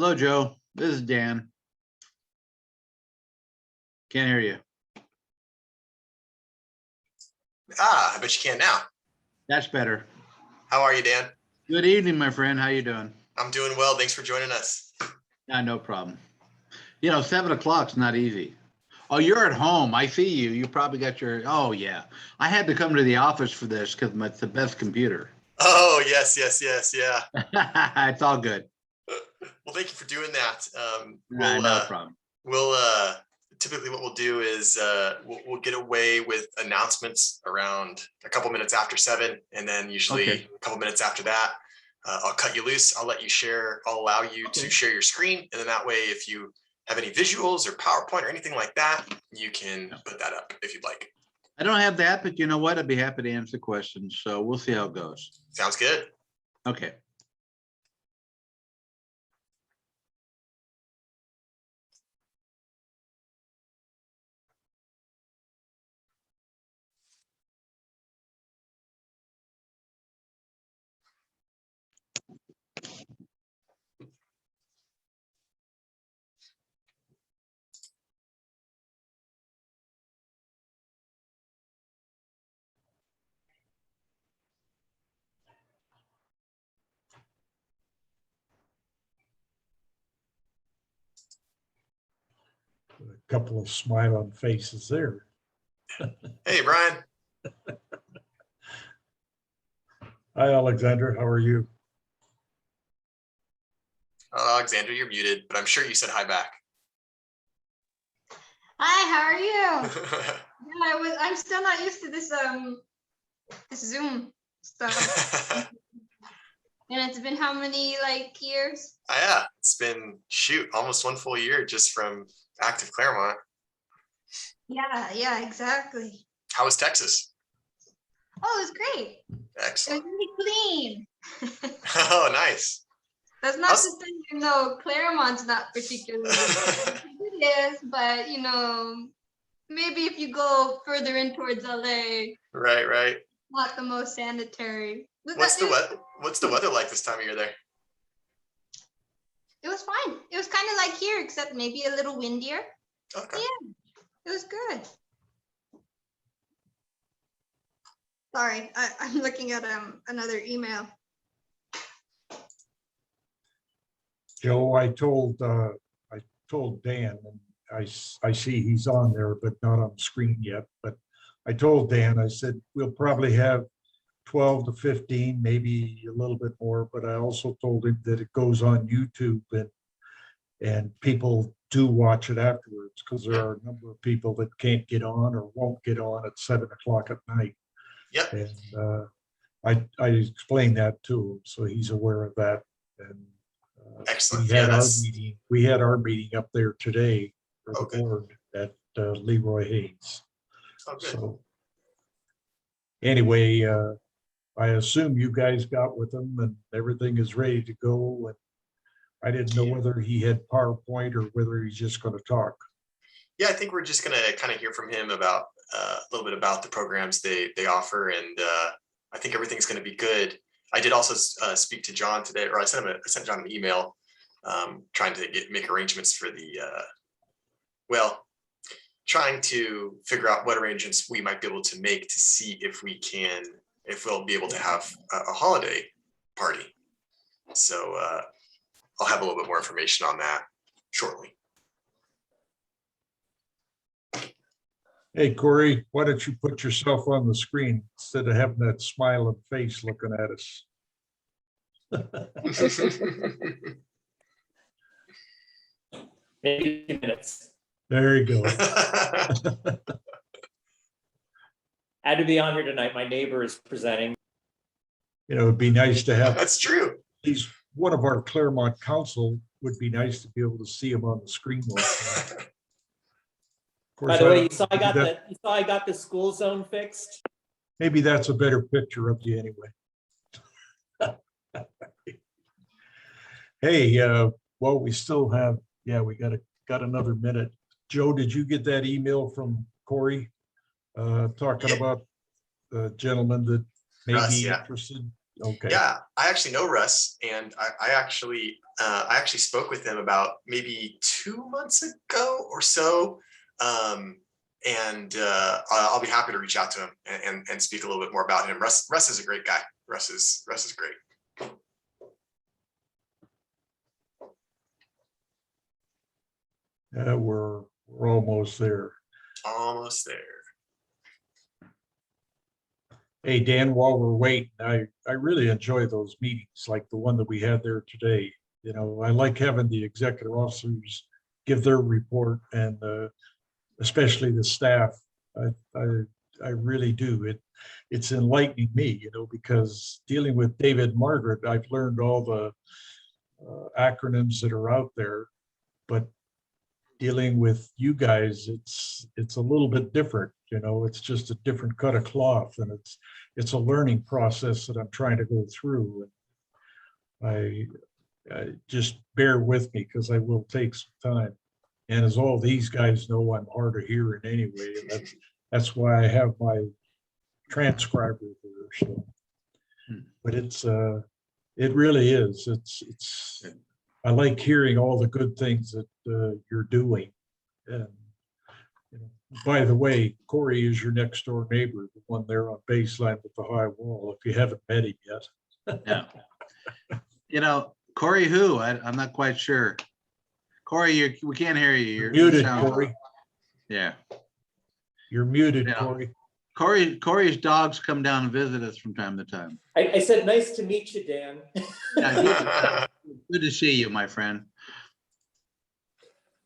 Hello, Joe. This is Dan. Can't hear you. I bet you can now. That's better. How are you, Dan? Good evening, my friend. How you doing? I'm doing well. Thanks for joining us. No problem. 7 o'clock's not easy. Oh, you're at home. I see you. You probably got your, oh yeah. I had to come to the office for this because it's the best computer. Oh, yes, yeah. It's all good. Well, thank you for doing that. No problem. We'll typically what we'll do is we'll get away with announcements around a couple minutes after 7, and then usually a couple minutes after that, I'll cut you loose. I'll let you share. I'll allow you to share your screen, and then that way, if you have any visuals or PowerPoint or anything like that, you can put that up if you'd like. I don't have that, but you know what? I'd be happy to answer questions. So we'll see how it goes. Sounds good. Okay. A couple of smiling faces there. Hey, Brian. Hi, Alexander. How are you? Alexander, you're muted, but I'm sure you said hi back. Hi, how are you? I'm still not used to this Zoom stuff. And it's been how many years? Yeah, it's been almost one full year just from active Claremont. Yeah, exactly. How was Texas? Oh, it was great. Excellent. It was really clean. Oh, nice. That's not to say, Claremont's not particularly clean. It is, but maybe if you go further in towards LA, right, not the most sanitary. What's the weather like this time of year there? It was fine. It was kind of like here, except maybe a little windier. Okay. Yeah, it was good. Sorry, I'm looking at another email. Joe, I told Dan, and I see he's on there, but not on the screen yet. But I told Dan, I said, we'll probably have 12 to 15, maybe a little bit more. But I also told him that it goes on YouTube and people do watch it afterwards, because there are a number of people that can't get on or won't get on at 7 o'clock at night. Yep. And I explained that to him, so he's aware of that. And excellent. We had our meeting up there today for the Okay. board at Leroy Haynes. Oh, good. So anyway, I assume you guys got with him and everything is ready to go. And I didn't know whether he had PowerPoint or whether he's just going to talk. Yeah, I think we're just going to kind of hear from him about a little bit about the programs they offer, and I think everything's going to be good. I did also speak to John today, or I sent John an email trying to make arrangements for trying to figure out what arrangements we might be able to make to see if we'll be able to have a holiday party. So I'll have a little bit more information on that shortly. Hey, Corey, why don't you put yourself on the screen instead of having that smiling face looking at us? 80 minutes. There you go. I had to be on here tonight. My neighbor is presenting. It'd be nice to have. That's true. He's one of our Claremont council. Would be nice to be able to see him on the screen. By the way, you saw I got the school zone fixed. Maybe that's a better picture of you anyway. Hey, well, we still have, we got another minute. Joe, did you get that email from Corey talking about the gentleman that may be interested Okay. Yeah, I actually know Russ, and I actually spoke with him about maybe 2 months ago or so. I'll be happy to reach out to him and speak a little bit more about him. Russ is a great guy. Russ is great. We're almost there. Almost there. Hey, Dan, while we're waiting, I really enjoy those meetings like the one that we had there today. You know, I like having the executive officers give their report, and especially the staff. I really do. It's enlightening me, you know, because dealing with David and Margaret, I've learned all the acronyms that are out there, but dealing with you guys, it's a little bit different, you know. It's just a different cut of cloth, and it's a learning process that I'm trying to go through. And I just bear with me, because I will take some time. And as all these guys know, I'm hard of hearing anyway, and that's why I have my transcriber there. So, but it really is. It's I like hearing all the good things that you're doing. And you know, by the way, Corey is your next door neighbor, the one there on baseline with the high wall, if you haven't met him yet. Yeah. You know, Corey who? I'm not quite sure. Corey, we can't hear you. You're muted, Corey. Yeah. You're muted, Yeah. Corey. Corey's dogs come down and visit us from time to time. I said, nice to meet you, Dan. Yeah, good to see you, my friend.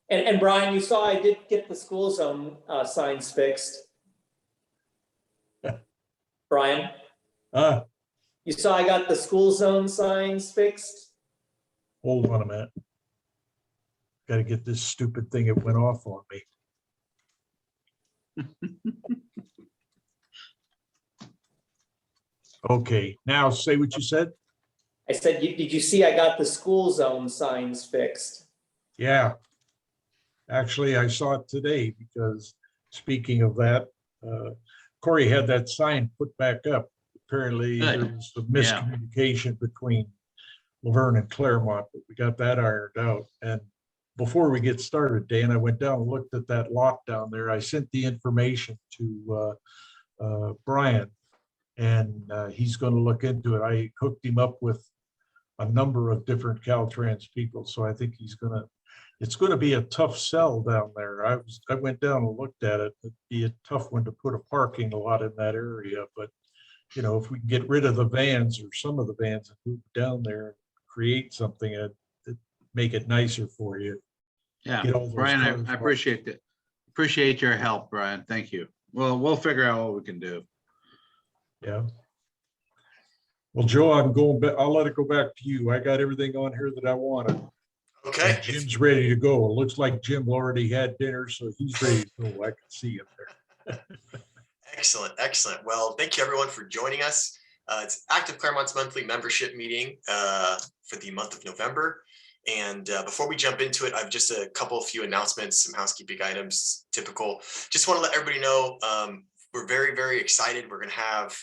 And Brian, you saw I did get the school zone signs fixed. Brian, you saw I got the school zone signs fixed? Hold on a minute. Got to get this stupid thing that went off on me. Okay, now say what you said. I said, did you see I got the school zone signs fixed? Yeah. Actually, I saw it today, because speaking of that, Corey had that sign put back up. Apparently Good. there was some miscommunication between Laverne and Claremont, but we got that ironed out. And before we get started, Dan, I went down and looked at that lot down there. I sent the information to Brian, and he's going to look into it. I hooked him up with a number of different Caltrans people, so I think it's going to be a tough sell down there. I went down and looked at it. It'd be a tough one to put a parking lot in that area, but you know, if we can get rid of the vans, or some of the vans, and move down there and create something that make it nicer for you. Yeah, Brian, I appreciate it. Appreciate your help, Brian. Thank you. Well, we'll figure out what we can do. Yeah. Well, Joe, I'm going back. I'll let it go back to you. I got everything on here that I wanted. Okay. And Jim's ready to go. It looks like Jim already had dinner, so he's ready to go. I can see him there. Excellent, excellent. Well, thank you everyone for joining us. It's Active Claremont's monthly membership meeting for the month of November. And before we jump into it, I've just a few announcements, some housekeeping items, typical. Just want to let everybody know we're very, very excited. We're going to have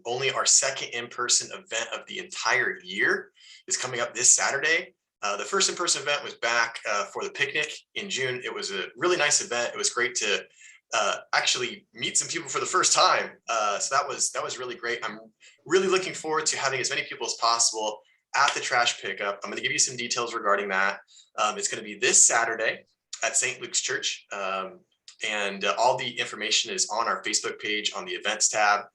only our second in-person event of the entire year is coming up this Saturday. The first in-person event was back for the picnic in June. It was a really nice event. It was great to actually meet some people for the first time. So that was really great. I'm really looking forward to having as many people as possible at the trash pickup. I'm going to give you some details regarding that. It's going to be this Saturday at St. Luke's Church. And all the information is on our Facebook page on the events tab.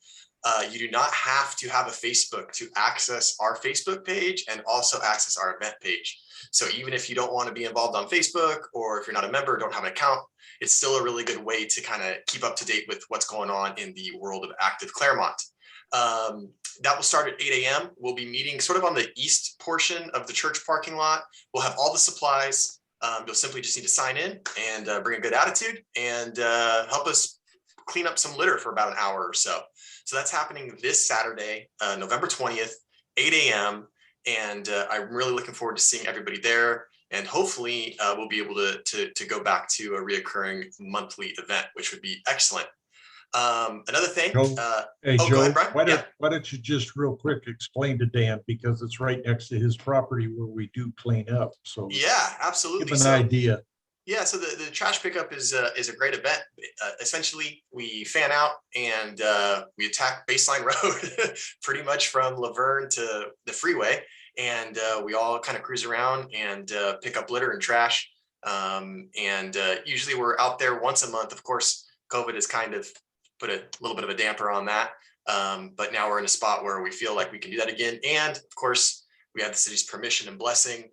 You do not have to have a Facebook to access our Facebook page and also access our event page. So even if you don't want to be involved on Facebook, or if you're not a member, don't have an account, it's still a really good way to kind of keep up to date with what's going on in the world of Active Claremont. That will start at 8 a.m. We'll be meeting sort of on the east portion of the church parking lot. We'll have all the supplies. You'll simply just need to sign in and bring a good attitude and help us clean up some litter for about an hour or so. So that's happening this Saturday, November 20th, 8 a.m. And I'm really looking forward to seeing everybody there. And hopefully we'll be able to go back to a reoccurring monthly event, which would be excellent. Another thing, Joe, Hey, go Joe, ahead, Brian. why don't you just real quick explain to Dan, because it's right next to his property where we do clean up, so Yeah, give absolutely. an So idea. yeah, so the trash pickup is a great event. Essentially, we fan out and we attack Baseline Road pretty much from Laverne to the freeway, and we all kind of cruise around and pick up litter and trash. Usually we're out there once a month. Of course, COVID has kind of put a little bit of a damper on that, but now we're in a spot where we feel like we can do that again. And of course, we have the city's permission and blessing.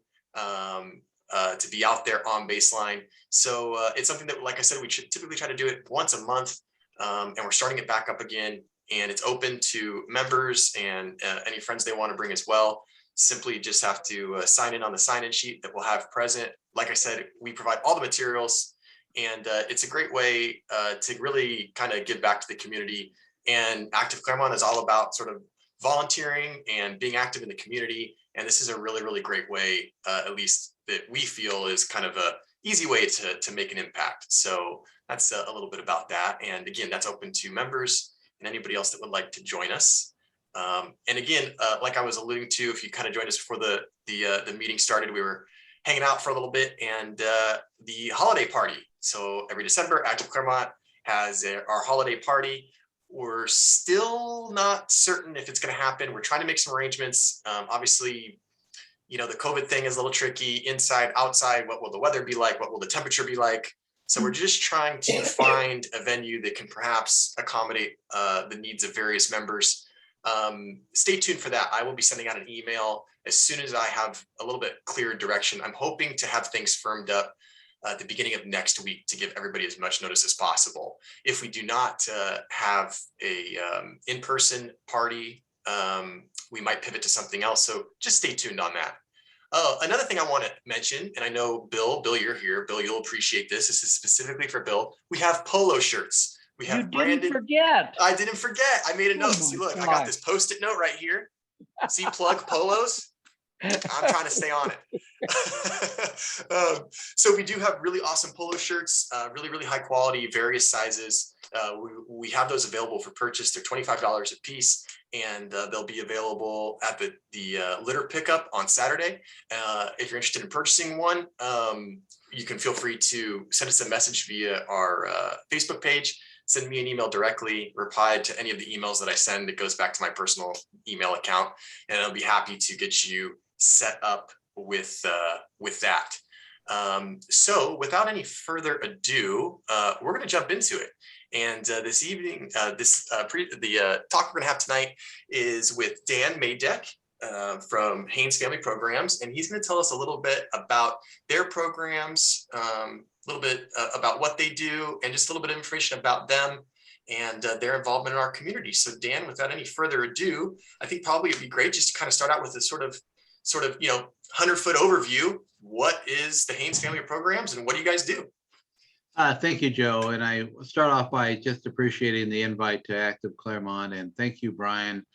To be out there on Baseline. So it's something that, like I said, we typically try to do it once a month, and we're starting it back up again. And it's open to members and any friends they want to bring as well. Simply just have to sign in on the sign-in sheet that we'll have present. Like I said, we provide all the materials, and it's a great way to really kind of give back to the community. And Active Claremont is all about sort of volunteering and being active in the community. And this is a really, really great way, at least that we feel is kind of a easy way to make an impact. So that's a little bit about that. And again, that's open to members and anybody else that would like to join us. And again, like I was alluding to, if you kind of joined us before the meeting started, we were hanging out for a little bit, and the holiday party. So every December, Active Claremont has our holiday party. We're still not certain if it's going to happen. We're trying to make some arrangements. Obviously, you know, the COVID thing is a little tricky. Inside, outside, what will the weather be like? What will the temperature be like? So we're just trying to find a venue that can perhaps accommodate the needs of various members. Stay tuned for that. I will be sending out an email as soon as I have a little bit clearer direction. I'm hoping to have things firmed up at the beginning of next week to give everybody as much notice as possible. If we do not have a in-person party, we might pivot to something else. So just stay tuned on that. Another thing I want to mention, and I know Bill, you're here. Bill, you'll appreciate this. This is specifically for Bill. We have polo shirts. We have branded. Forget. I didn't forget. I made a note. Oh See, my look, I God. got this Post-it note right here. See, plug polos. I'm trying to stay on it. So we do have really awesome polo shirts, really, really high quality, various sizes. We have those available for purchase. They're $25 a piece, and they'll be available at the litter pickup on Saturday. If you're interested in purchasing one, you can feel free to send us a message via our Facebook page. Send me an email directly, reply to any of the emails that I send. It goes back to my personal email account, and I'll be happy to get you set up with that. So without any further ado, we're going to jump into it. And this evening, the talk we're going to have tonight is with Dan Maydeck from Haynes Family Programs, and he's going to tell us a little bit about their programs, a little bit about what they do, and just a little bit of information about them and their involvement in our community. So Dan, without any further ado, I think probably it'd be great just to kind of start out with a sort of 100-foot overview. What is the Haynes Family of Programs, and what do you guys do? Thank you, Joe. And I start off by just appreciating the invite to Active Claremont, and thank you, Brian,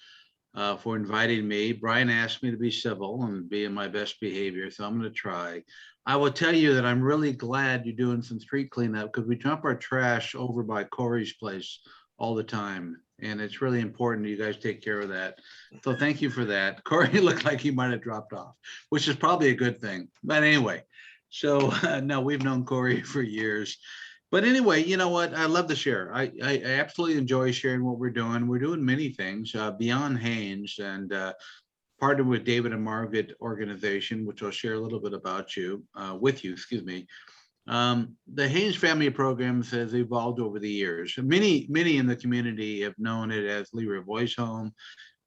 for inviting me. Brian asked me to be civil and be in my best behavior, so I'm going to try. I will tell you that I'm really glad you're doing some street cleanup, because we dump our trash over by Corey's place all the time, and it's really important you guys take care of that. So thank you for that. Corey looked like he might have dropped off, which is probably a good thing. But anyway, so no, we've known Corey for years. But anyway, you know what? I love to share. I absolutely enjoy sharing what we're doing. We're doing many things beyond Haynes, and partnered with David and Margaret organization, which I'll share a little bit about with you, excuse me. The Haynes Family of Programs has evolved over the years. Many in the community have known it as Leroy Boys Home,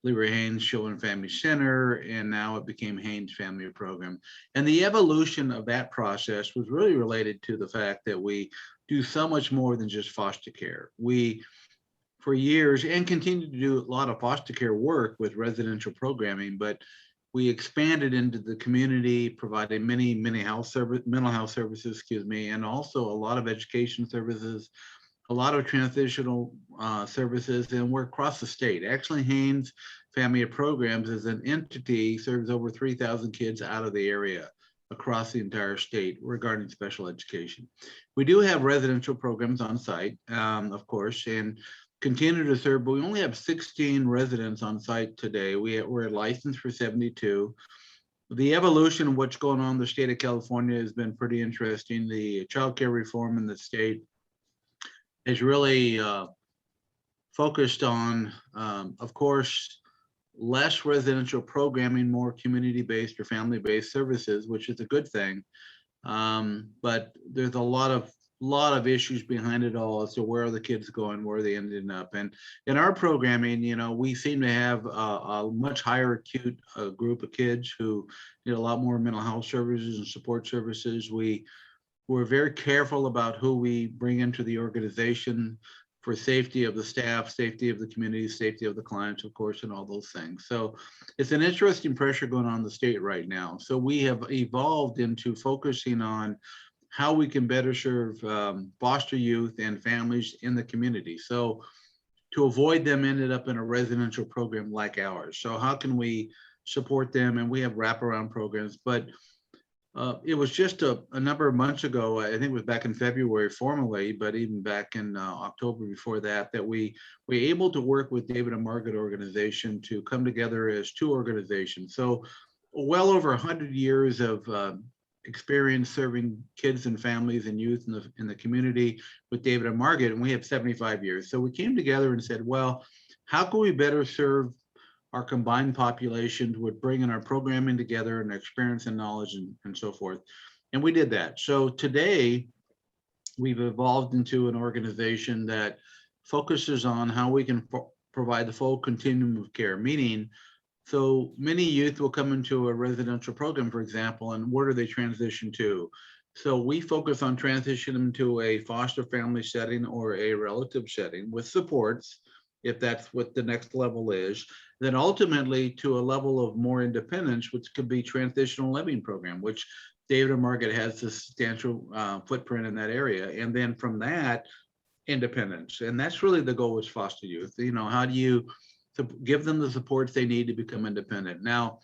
Leroy Haynes Children Family Center, and now it became Haynes Family of Program. And the evolution of that process was really related to the fact that we do so much more than just foster care. We, for years, and continue to do a lot of foster care work with residential programming, but we expanded into the community, providing many mental health services, excuse me, and also a lot of education services, a lot of transitional services, and we're across the state. Actually, Haynes Family of Programs as an entity serves over 3,000 kids out of the area across the entire state regarding special education. We do have residential programs on site, of course, and continue to serve, but we only have 16 residents on site today. We're licensed for 72. The evolution of what's going on in the state of California has been pretty interesting. The childcare reform in the state is really focused on, of course, less residential programming, more community-based or family-based services, which is a good thing. But there's a lot of issues behind it all as to where are the kids going, where are they ending up. And in our programming, you know, we seem to have a much higher acute group of kids who need a lot more mental health services and support services. We're very careful about who we bring into the organization for safety of the staff, safety of the community, safety of the clients, of course, and all those things. So it's an interesting pressure going on in the state right now. So we have evolved into focusing on how we can better serve foster youth and families in the community. So to avoid them ended up in a residential program like ours. So how can we support them? And we have wraparound programs, but it was just a number of months ago, I think it was back in February formally, but even back in October before that, that we were able to work with David and Margaret organization to come together as two organizations. So well over 100 years of experience serving kids and families and youth in the community with David and Margaret, and we have 75 years. So we came together and said, well, how can we better serve our combined populations with bringing our programming together and experience and knowledge and so forth. And we did that. So today we've evolved into an organization that focuses on how we can provide the full continuum of care, meaning so many youth will come into a residential program, for example, and where do they transition to? So we focus on transitioning them to a foster family setting or a relative setting with supports, if that's what the next level is, then ultimately to a level of more independence, which could be transitional living program, which David and Margaret has a substantial footprint in that area. And then from that, independence. And that's really the goal with foster youth. You know, how do you give them the supports they need to become independent? Now,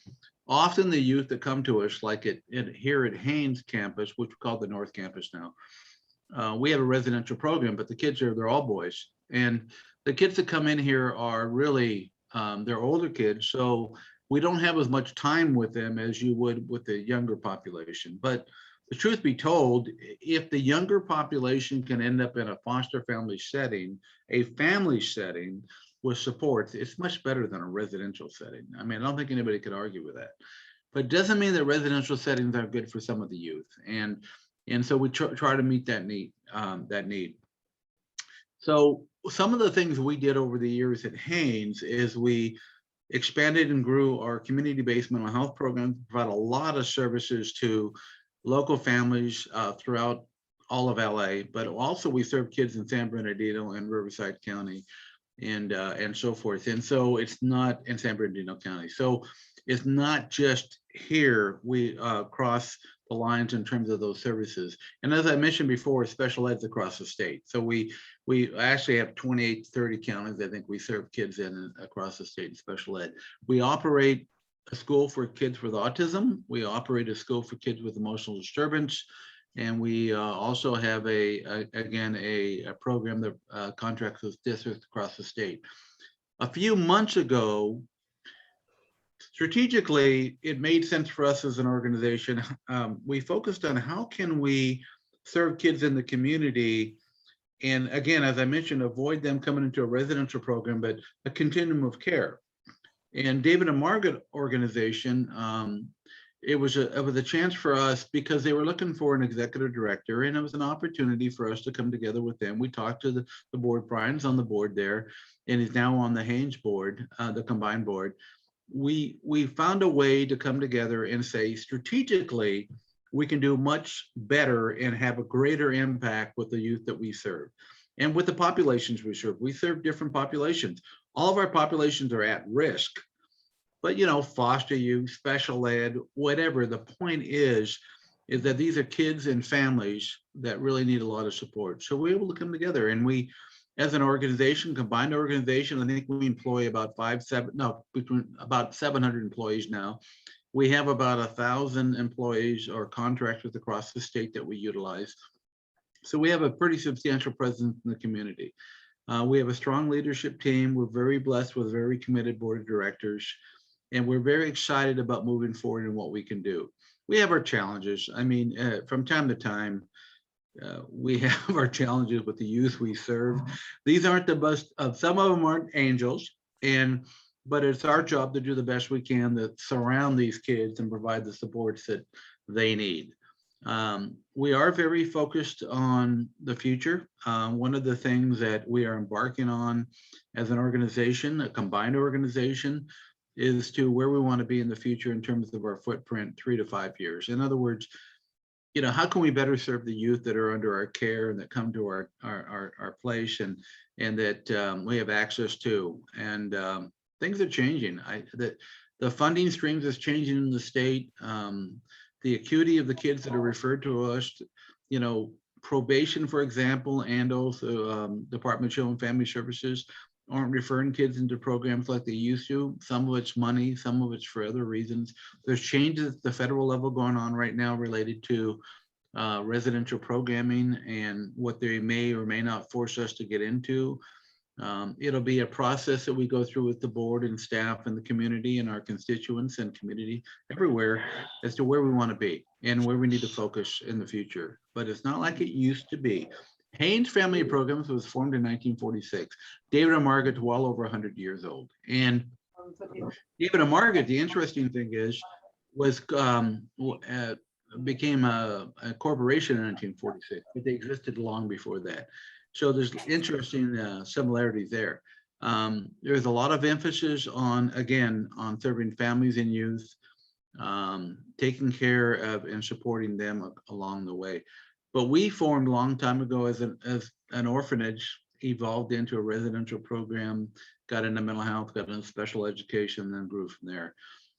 often the youth that come to us, like here at Haynes campus, which we call the North Campus now, we have a residential program, but the kids they're all boys. And the kids that come in here are really, they're older kids, so we don't have as much time with them as you would with the younger population. But the truth be told, if the younger population can end up in a foster family setting, a family setting with supports, it's much better than a residential setting. I mean, I don't think anybody could argue with that. But it doesn't mean that residential settings aren't good for some of the youth. And so we try to meet that need. So some of the things we did over the years at Haynes is we expanded and grew our community-based mental health program, provide a lot of services to local families throughout all of LA, but also we serve kids in San Bernardino and Riverside County and so forth. And so it's not in San Bernardino County. So it's not just here we cross the lines in terms of those services. And as I mentioned before, special ed's across the state. So we actually have 28, 30 counties. I think we serve kids in across the state in special ed. We operate a school for kids with autism. We operate a school for kids with emotional disturbance. And we also have a program that contracts with districts across the state. A few months ago, strategically, it made sense for us as an organization. We focused on how can we serve kids in the community. And again, as I mentioned, avoid them coming into a residential program, but a continuum of care. And David and Margaret organization, it was a chance for us because they were looking for an executive director, and it was an opportunity for us to come together with them. We talked to the board. Brian's on the board there, and he's now on the Haynes board, the combined board. We found a way to come together and say, strategically, we can do much better and have a greater impact with the youth that we serve and with the populations we serve. We serve different populations. All of our populations are at risk, but you know, foster youth, special ed, whatever. The point is that these are kids and families that really need a lot of support. So we're able to come together, and we, as an organization, combined organization, I think we employ about about 700 employees now. We have about 1,000 employees or contractors across the state that we utilize. So we have a pretty substantial presence in the community. We have a strong leadership team. We're very blessed with a very committed board of directors, and we're very excited about moving forward and what we can do. We have our challenges. I mean, from time to time, we have our challenges with the youth we serve. These aren't the best, some of them aren't angels, but it's our job to do the best we can to surround these kids and provide the supports that they need. We are very focused on the future. One of the things that we are embarking on as an organization, a combined organization, is to where we want to be in the future in terms of our footprint 3 to 5 years. In other words, how can we better serve the youth that are under our care and that come to our place and that we have access to? And things are changing. The funding streams is changing in the state. The acuity of the kids that are referred to us, probation, for example, and also Department of Children and Family Services aren't referring kids into programs like they used to. Some of it's money, some of it's for other reasons. There's changes at the federal level going on right now related to residential programming and what they may or may not force us to get into. It'll be a process that we go through with the board and staff and the community and our constituents and community everywhere as to where we want to be and where we need to focus in the future. But it's not like it used to be. Haynes Family of Programs was formed in 1946. David and Margaret's well over 100 years old. And David and Margaret, the interesting thing is, became a corporation in 1946, but they existed long before that. So there's interesting similarities there. There's a lot of emphasis on serving families and youth, taking care of and supporting them along the way. But we formed a long time ago as an orphanage, evolved into a residential program, got into mental health, got into special education, then grew from there.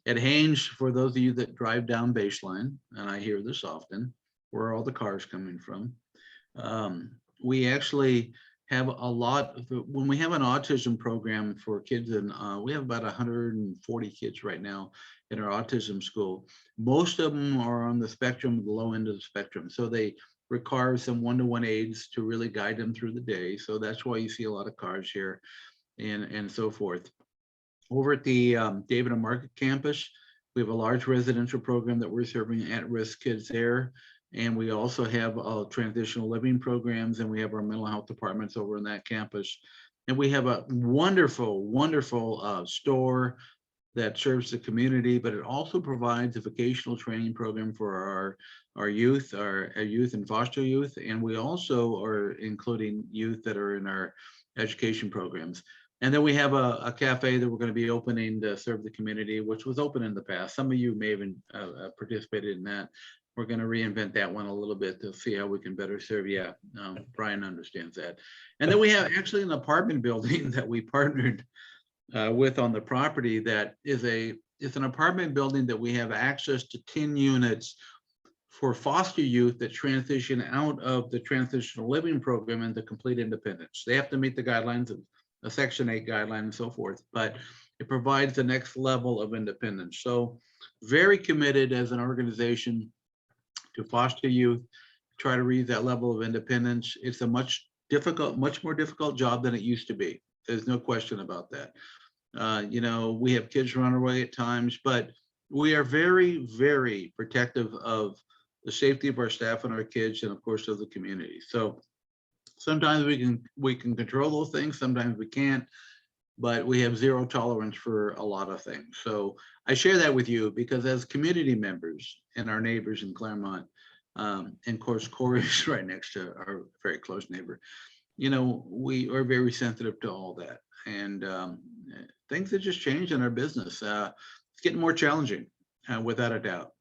At Haynes, for those of you that drive down Baseline, and I hear this often, where are all the cars coming from? We actually have a lot when we have an autism program for kids, and we have about 140 kids right now in our autism school. Most of them are on the spectrum, the low end of the spectrum. So they require some one-to-one aids to really guide them through the day. So that's why you see a lot of cars here and so forth. Over at the David and Margaret campus, we have a large residential program that we're serving at-risk kids there. And we also have transitional living programs, and we have our mental health departments over in that campus. And we have a wonderful, wonderful store that serves the community, but it also provides a vocational training program for our youth, our youth and foster youth. And we also are including youth that are in our education programs. And then we have a cafe that we're going to be opening to serve the community, which was open in the past. Some of you may have participated in that. We're going to reinvent that one a little bit to see how we can better serve. Yeah, Brian understands that. And then we have actually an apartment building that we partnered with on the property that it's an apartment building that we have access to 10 units for foster youth that transition out of the transitional living program into complete independence. They have to meet the guidelines of a Section 8 guideline and so forth, but it provides the next level of independence. So very committed as an organization to foster youth, try to reach that level of independence. It's a much more difficult job than it used to be. There's no question about that. We have kids run away at times, but we are very, very protective of the safety of our staff and our kids, and of course of the community. So sometimes we can control those things, sometimes we can't, but we have zero tolerance for a lot of things. So I share that with you because as community members and our neighbors in Claremont, and of course Corey's right next to our very close neighbor, we are very sensitive to all that. And things have just changed in our business. It's getting more challenging, without a doubt,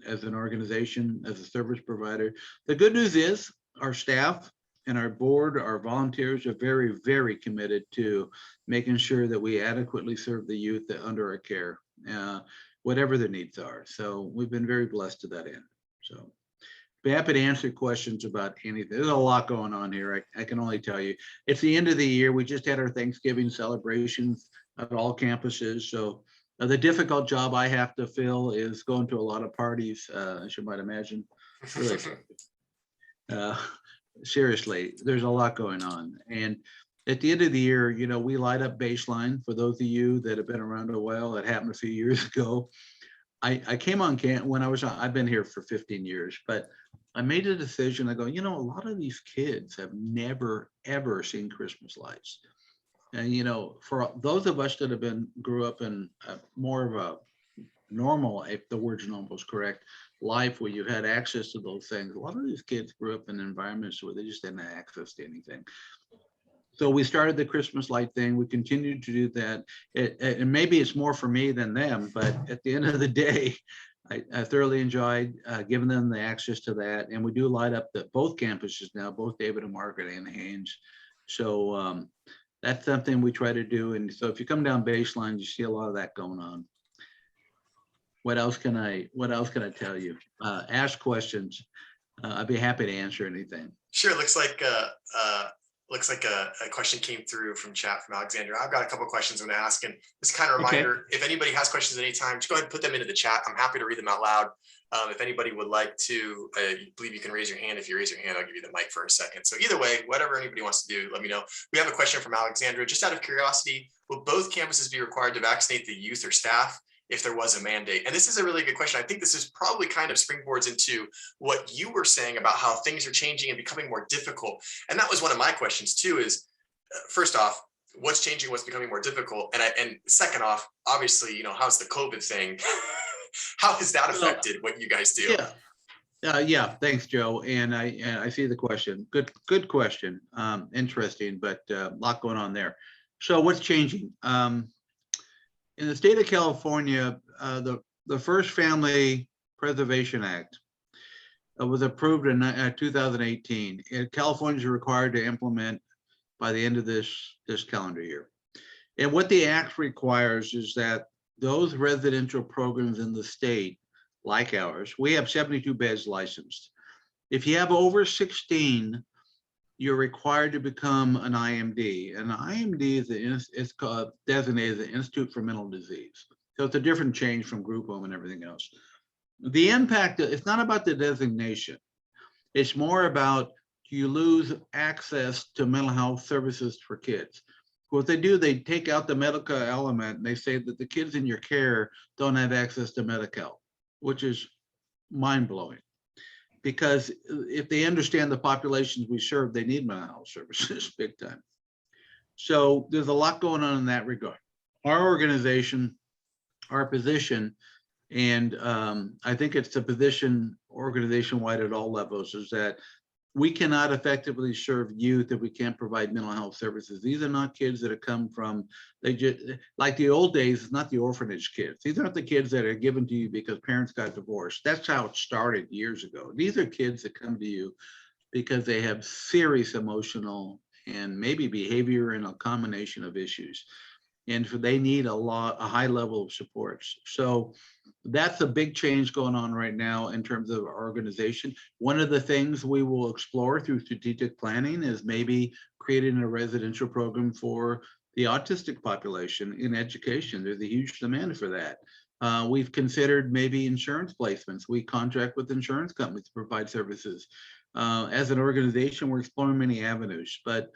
as an organization, as a service provider. The good news is our staff and our board, our volunteers are very, very committed to making sure that we adequately serve the youth that under our care, whatever their needs are. So we've been very blessed to that end. So be happy to answer questions about anything. There's a lot going on here. I can only tell you, it's the end of the year. We just had our Thanksgiving celebrations at all campuses. So the difficult job I have to fill is going to a lot of parties, as you might imagine. Really, seriously, there's a lot going on. And At the end of the year, you know, we light up baseline. For those of you that have been around a while, it happened a few years ago. I came on camp when I've been here for 15 years, but I made a decision. I go, you know, a lot of these kids have never, ever seen Christmas lights. And, you know, for those of us that grew up in more of a normal, if the word normal is correct, life where you had access to those things, a lot of these kids grew up in environments where they just didn't have access to anything. So we started the Christmas light thing. We continued to do that. And maybe it's more for me than them, but at the end of the day, I thoroughly enjoyed giving them the access to that. And we do light up both campuses now, both David and Margaret and Haynes. So that's something we try to do. And so if you come down baseline, you see a lot of that going on. What else can I tell you? Ask questions. I'd be happy to answer anything. Sure. Looks like a question came through from chat from Alexandra. I've got a couple of questions I'm going to ask, and this kind of reminder, if anybody has questions at any time, just go ahead and put them into the chat. I'm happy to read them out loud. If anybody would like to, I believe you can raise your hand. If you raise your hand, I'll give you the mic for a second. So either way, whatever anybody wants to do, let me know. We have a question from Alexandra. Just out of curiosity, will both campuses be required to vaccinate the youth or staff if there was a mandate? And this is a really good question. I think this is probably kind of springboards into what you were saying about how things are changing and becoming more difficult. And that was one of my questions too, is first off, what's changing, what's becoming more difficult? And second off, obviously, you know, how's the COVID thing? How has that affected what you guys do? Yeah, thanks, Joe. And I see the question. Good question. Interesting, but a lot going on there. So what's changing? In the state of California, the first Family Preservation Act was approved in 2018. California is required to implement by the end of this calendar year. And what the act requires is that those residential programs in the state, like ours, we have 72 beds licensed. If you have over 16, you're required to become an IMD. And an IMD is designated as the Institute for Mental Disease. So it's a different change from group home and everything else. The impact, it's not about the designation. It's more about, you lose access to mental health services for kids. What they do, they take out the medical element and they say that the kids in your care don't have access to medical, which is mind-blowing. Because if they understand the populations we serve, they need mental health services big time. So there's a lot going on in that regard. Our organization, our position, and I think it's the position organization-wide at all levels, is that we cannot effectively serve youth if we can't provide mental health services. These are not kids that have come from, they just, like the old days, it's not the orphanage kids. These aren't the kids that are given to you because parents got divorced. That's how it started years ago. These are kids that come to you because they have serious emotional and maybe behavior and a combination of issues. And they need a high level of supports. So that's a big change going on right now in terms of our organization. One of the things we will explore through strategic planning is maybe creating a residential program for the autistic population in education. There's a huge demand for that. We've considered maybe insurance placements. We contract with insurance companies to provide services. As an organization, we're exploring many avenues, but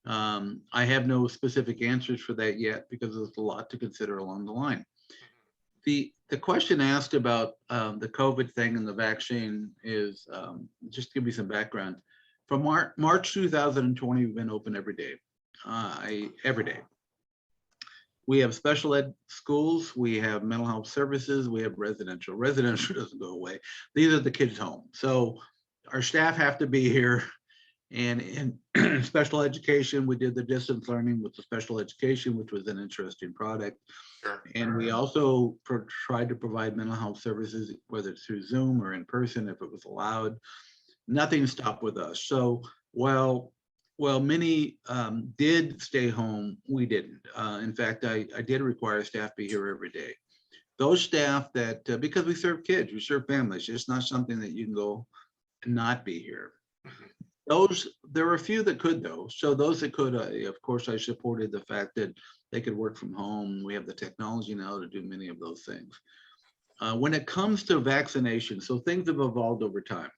I have no specific answers for that yet because there's a lot to consider along the line. The question asked about the COVID thing and the vaccine is, just to give you some background. From March 2020, we've been open every day, every day. We have special ed schools, we have mental health services, we have residential. Residential doesn't go away. These are the kids' home. So our staff have to be here. And in special education, we did the distance learning with the special education, which was an interesting product. Sure. And we also tried to provide mental health services, whether it's through Zoom or in person, if it was allowed. Nothing stopped with us. So while many did stay home, we didn't. In fact, I did require staff be here every day. Those staff that, because we serve kids, we serve families, it's not something that you can go and not be here. There were a few that could though. So those that could, of course, I supported the fact that they could work from home. We have the technology now to do many of those things. When it comes to vaccination, so things have evolved over time.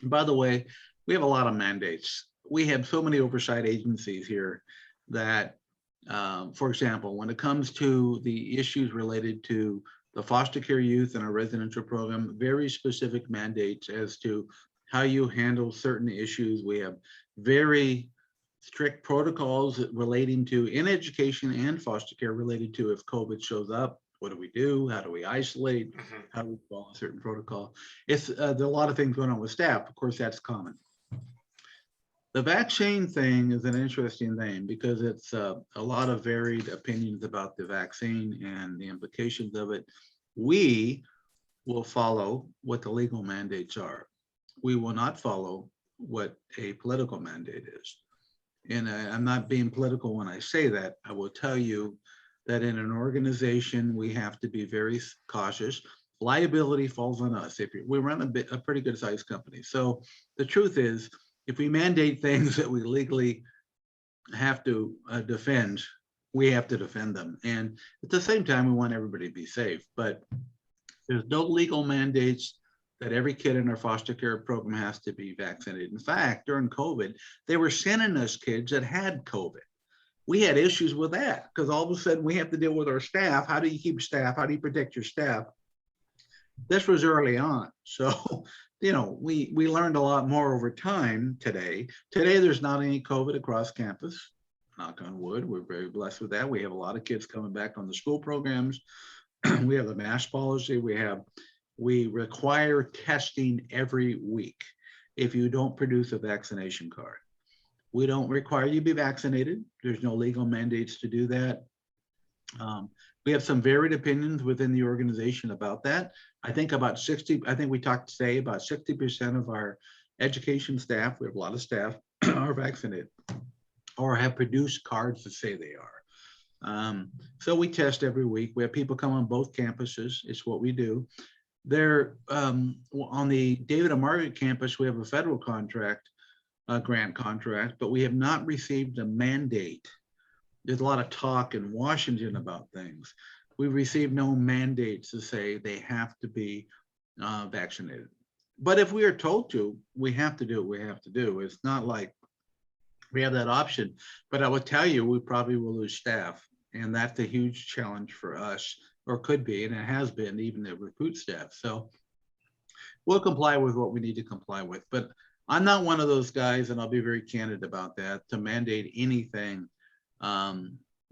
And by the way, we have a lot of mandates. We have so many oversight agencies here. that, for example, when it comes to the issues related to the foster care youth in our residential program, very specific mandates as to how you handle certain issues. We have very strict protocols relating to in education and foster care related to if COVID shows up, what do we do? How do we isolate? How do we follow a certain protocol? It's there are a lot of things going on with staff. Of course, that's common. The vaccine thing is an interesting thing because it's a lot of varied opinions about the vaccine and the implications of it. We will follow what the legal mandates are. We will not follow what a political mandate is. And I'm not being political when I say that. I will tell you that in an organization, we have to be very cautious. Liability falls on us. We run a pretty good sized company. So the truth is, if we mandate things that we legally have to defend, we have to defend them. And at the same time, we want everybody to be safe. But there's no legal mandates that every kid in our foster care program has to be vaccinated. In fact, during COVID, they were sending us kids that had COVID. We had issues with that because all of a sudden we have to deal with our staff. How do you keep staff? How do you protect your staff? This was early on. So, you know, we learned a lot more over time today. Today, there's not any COVID across campus. Knock on wood. We're very blessed with that. We have a lot of kids coming back on the school programs. We have the mask policy. We require testing every week if you don't produce a vaccination card. We don't require you to be vaccinated. There's no legal mandates to do that. We have some varied opinions within the organization about that. I think we talked today about 60% of our education staff, we have a lot of staff, are vaccinated or have produced cards that say they are. So we test every week. We have people come on both campuses. It's what we do. There, on the David and Margaret campus, we have a federal contract, a grant contract, but we have not received a mandate. There's a lot of talk in Washington about things. We've received no mandates to say they have to be vaccinated. But if we are told to, we have to do what we have to do. It's not like we have that option. But I would tell you, we probably will lose staff. And that's a huge challenge for us, or could be, and it has been, even to recruit staff. So we'll comply with what we need to comply with. But I'm not one of those guys, and I'll be very candid about that, to mandate anything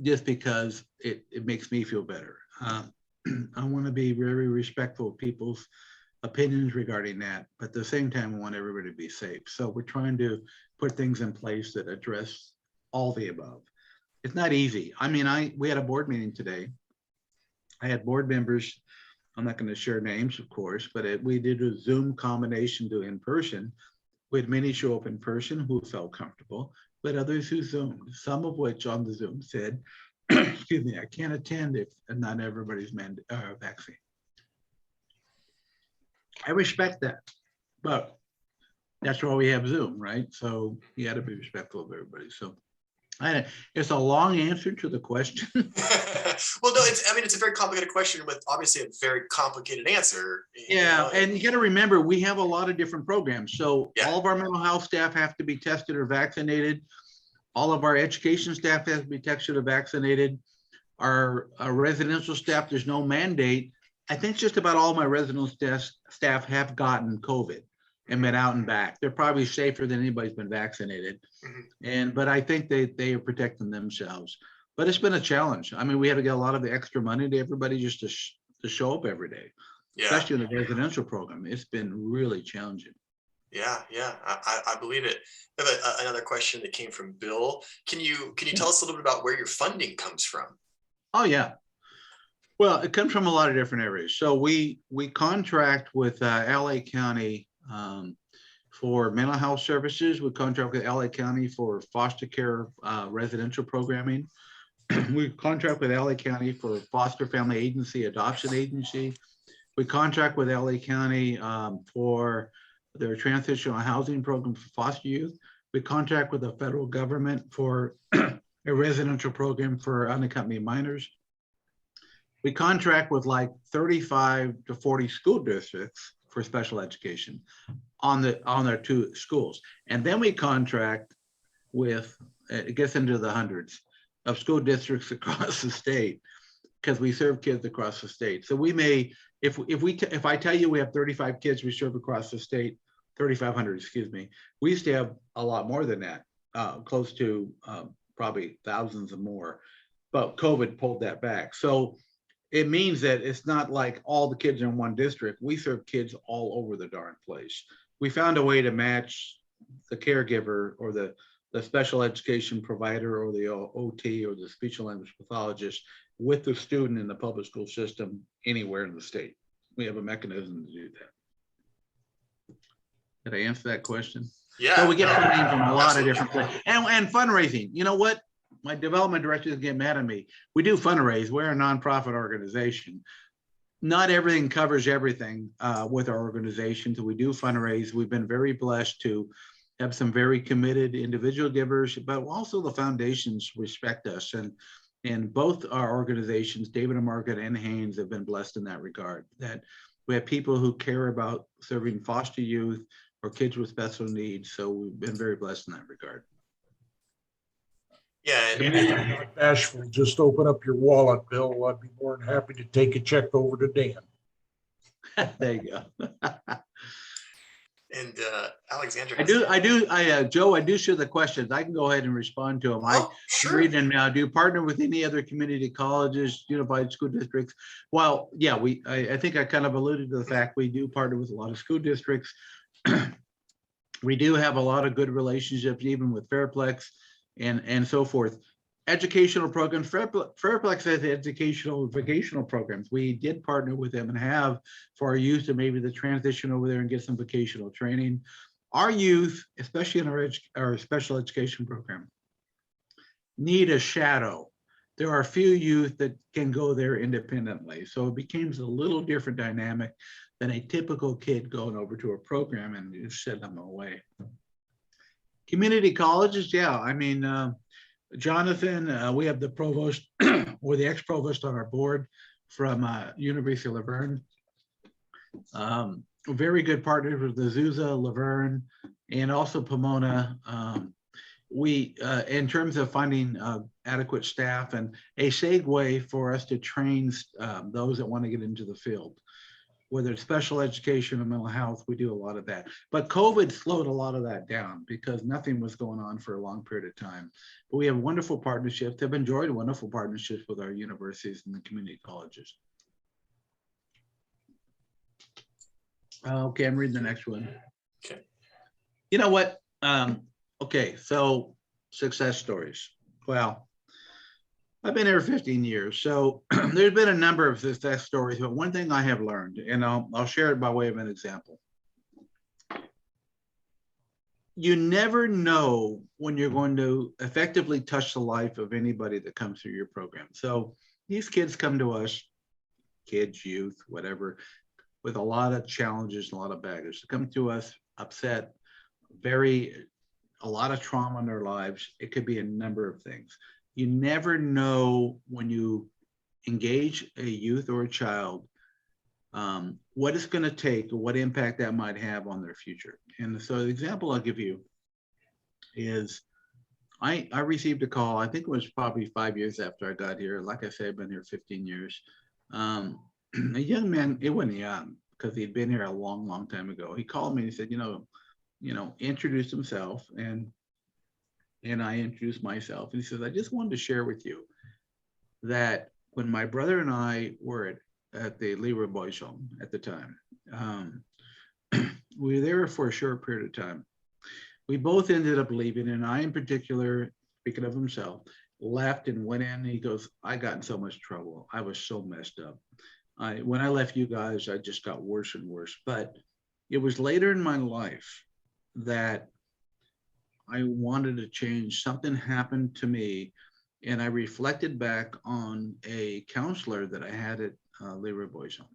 just because it makes me feel better. I want to be very respectful of people's opinions regarding that, but at the same time, I want everybody to be safe. So we're trying to put things in place that address all the above. It's not easy. I mean, we had a board meeting today. I had board members, I'm not going to share names, of course, but we did a Zoom combination to in-person. We had many show up in person who felt comfortable, but others who Zoomed, some of which on the Zoom said, excuse me, I can't attend if not everybody's vaccine. I respect that, but that's why we have Zoom, right? So you got to be respectful of everybody. So it's a long answer to the question. Well, no, it's a very complicated question with obviously a very complicated answer. Yeah, and you got to remember, we have a lot of different programs. So yeah. All of our mental health staff have to be tested or vaccinated. All of our education staff has to be tested or vaccinated. Our residential staff, there's no mandate. I think just about all my residential staff have gotten COVID and been out and back. They're probably safer than anybody's been vaccinated. But I think they are protecting themselves. But it's been a challenge. I mean, we had to get a lot of the extra money to everybody just to show up every day, especially in the residential program. It's been really challenging. Yeah, I believe it. I have another question that came from Bill. Can you tell us a little bit about where your funding comes from? Oh yeah. Well, it comes from a lot of different areas. So we contract with LA County for mental health services. We contract with LA County for foster care residential programming. We contract with LA County for foster family agency, adoption agency. We contract with LA County for their transitional housing program for foster youth. We contract with the federal government for a residential program for unaccompanied minors. We contract with like 35 to 40 school districts for special education on their 2 schools. And then we contract with it gets into the hundreds of school districts across the state, because we serve kids across the state. So we may, if I tell you we have 35 kids we serve across the state, 3,500, excuse me, we used to have a lot more than that, close to probably thousands of more, but COVID pulled that back. So it means that it's not like all the kids in one district. We serve kids all over the darn place. We found a way to match the caregiver or the special education provider or the OT or the speech and language pathologist with the student in the public school system anywhere in the state. We have a mechanism to do that. Did I answer that question? Yeah. So we get funding from a lot of absolutely. different places. And fundraising, you know what? My development directors get mad at me. We do fundraise. We're a nonprofit organization. Not everything covers everything with our organization. So we do fundraise. We've been very blessed to have some very committed individual givers, but also the foundations respect us. And both our organizations, David and Margaret and Haynes, have been blessed in that regard, that we have people who care about serving foster youth or kids with special needs. So we've been very blessed in that regard. Yeah. If you're not bashful, just open up your wallet, Bill. I'd be more than happy to take a check over to Dan. There you go. And Alexandra. Joe, I do share the questions. I can go ahead and respond to them. Oh, sure. Read them now. Do you partner with any other community colleges, unified school districts? Well, yeah, I think I kind of alluded to the fact we do partner with a lot of school districts. We do have a lot of good relationships, even with Fairplex and so forth. Educational programs, Fairplex has educational vocational programs. We did partner with them and have for our youth to maybe the transition over there and get some vocational training. Our youth, especially in our special education program, need a shadow. There are a few youth that can go there independently. So it becomes a little different dynamic than a typical kid going over to a program and you send them away. Community colleges, yeah, I mean, Jonathan, we have the provost or the ex-provost on our board from University of Laverne. Very good partners with the Azusa, Laverne, and also Pomona. We, in terms of finding adequate staff and a segue for us to train those that want to get into the field, whether it's special education or mental health, we do a lot of that. But COVID slowed a lot of that down because nothing was going on for a long period of time. But we have wonderful partnerships. They've enjoyed wonderful partnerships with our universities and the community colleges. Okay, I'm reading the next one. Okay. You know what? Okay, so success stories. Well, I've been here 15 years, so there's been a number of success stories, but one thing I have learned, and I'll share it by way of an example. You never know when you're going to effectively touch the life of anybody that comes through your program. So these kids come to us, kids, youth, whatever, with a lot of challenges, a lot of baggage. They come to us upset, a lot of trauma in their lives. It could be a number of things. You never know when you engage a youth or a child, what it's going to take or what impact that might have on their future. And so the example I'll give you is I received a call, I think it was probably 5 years after I got here. Like I said, I've been here 15 years. A young man, it wasn't young because he'd been here a long, long time ago. He called me and he said, introduced himself and I introduced myself. And he says, I just wanted to share with you that when my brother and I were at the Leroy Boys Home at the time, we were there for a short period of time. We both ended up leaving, and I in particular, speaking of himself, left and went in. He goes, I got in so much trouble. I was so messed up. When I left you guys, I just got worse and worse. But it was later in my life that I wanted to change. Something happened to me, and I reflected back on a counselor that I had at Leroy Boys Home.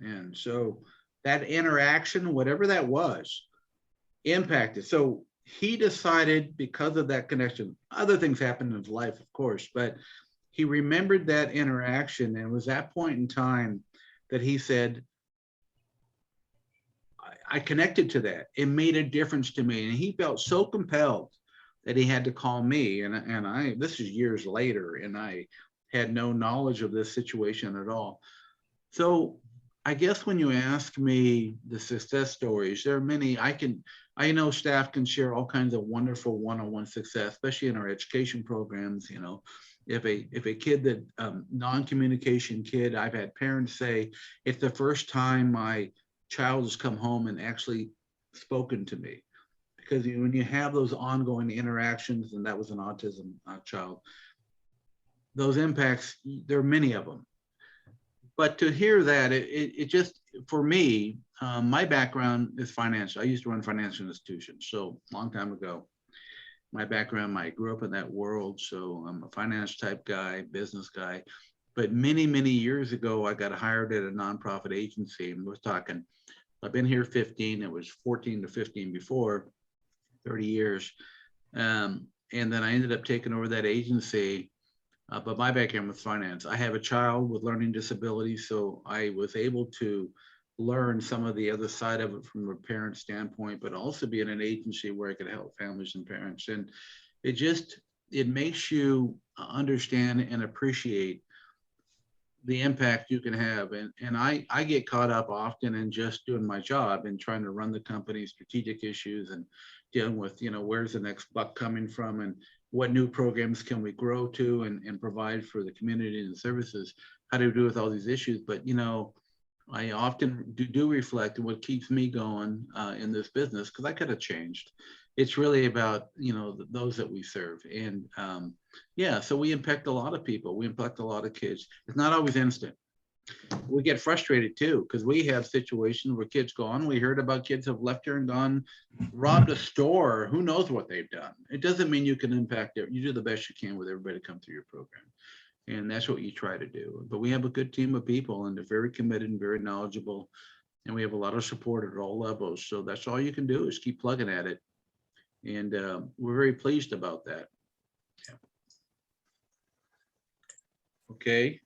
And so that interaction, whatever that was, impacted. So he decided, because of that connection, other things happened in his life, of course, but he remembered that interaction, and it was that point in time that he said, I connected to that. It made a difference to me. And he felt so compelled that he had to call me. And I, this is years later, and I had no knowledge of this situation at all. So I guess when you ask me the success stories, there are many. I know staff can share all kinds of wonderful one-on-one success, especially in our education programs. You know, if a kid that non-communication kid, I've had parents say, it's the first time my child has come home and actually spoken to me. Because when you have those ongoing interactions, and that was an autism child, those impacts, there are many of them. But to hear that, it just, for me, my background is financial. I used to run financial institutions, so a long time ago. My background, I grew up in that world, so I'm a finance type guy, business guy. But many, many years ago, I got hired at a nonprofit agency, and we're talking, I've been here 15, it was 14 to 15 before, 30 years. And then I ended up taking over that agency. But my background was finance. I have a child with learning disabilities, so I was able to learn some of the other side of it from a parent standpoint, but also be in an agency where I could help families and parents. And it makes you understand and appreciate the impact you can have. And I get caught up often in just doing my job and trying to run the company, strategic issues, and dealing with, where's the next buck coming from, and what new programs can we grow to and provide for the community and services, how do we do with all these issues. But, I often do reflect on what keeps me going in this business, because I could have changed. It's really about, those that we serve. And so we impact a lot of people. We impact a lot of kids. It's not always instant. We get frustrated too, because we have situations where kids go on. We heard about kids have left here and gone, robbed a store. Who knows what they've done? It doesn't mean you can impact it. You do the best you can with everybody to come through your program. And that's what you try to do. But we have a good team of people, and they're very committed and very knowledgeable. And we have a lot of support at all levels. So that's all you can do, is keep plugging at it. And we're very pleased about that. Yeah. Okay.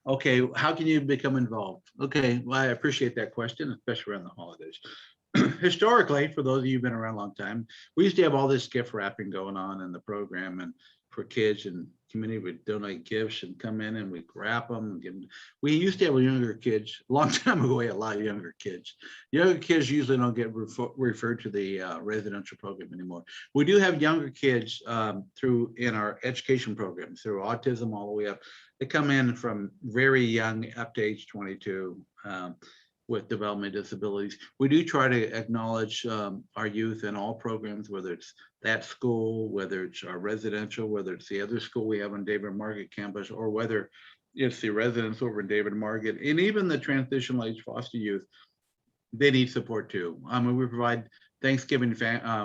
Okay, how can you become involved? Okay, well, I appreciate that question, especially around the holidays. Historically, for those of you who've been around a long time, we used to have all this gift wrapping going on in the program, and for kids, and community would donate gifts and come in and we wrap them and give them. We used to have younger kids. A long time ago, we had a lot of younger kids. Younger kids usually don't get referred to the residential program anymore. We do have younger kids in our education program, through autism all the way up. They come in from very young up to age 22 with developmental disabilities. We do try to acknowledge our youth in all programs, whether it's that school, whether it's our residential, whether it's the other school we have on David Market campus, or whether it's the residents over in David Market, and even the transitional age foster youth. They need support too. We provide Thanksgiving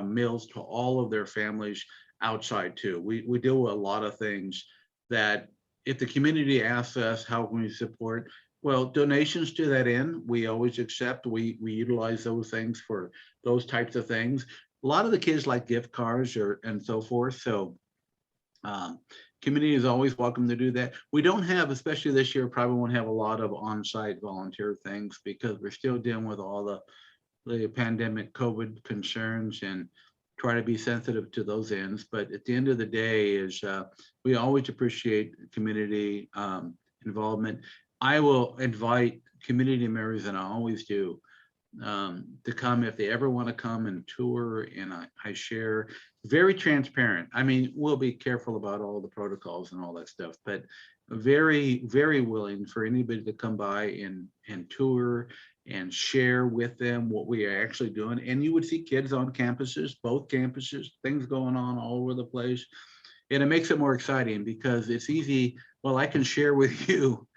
meals to all of their families outside too. We do a lot of things that, if the community asks us how can we support, well, donations to that end, we always accept. We utilize those things for those types of things. A lot of the kids like gift cards and so forth. So community is always welcome to do that. We don't have, especially this year, probably won't have a lot of on-site volunteer things, because we're still dealing with all the pandemic COVID concerns, and try to be sensitive to those ends. But at the end of the day, is we always appreciate community involvement. I will invite community members, and I always do, to come if they ever want to come and tour. And I share, very transparent. I mean, we'll be careful about all the protocols and all that stuff, but very, very willing for anybody to come by and tour and share with them what we are actually doing. And you would see kids on campuses, both campuses, things going on all over the place. And it makes it more exciting, because it's easy. Well, I can share with you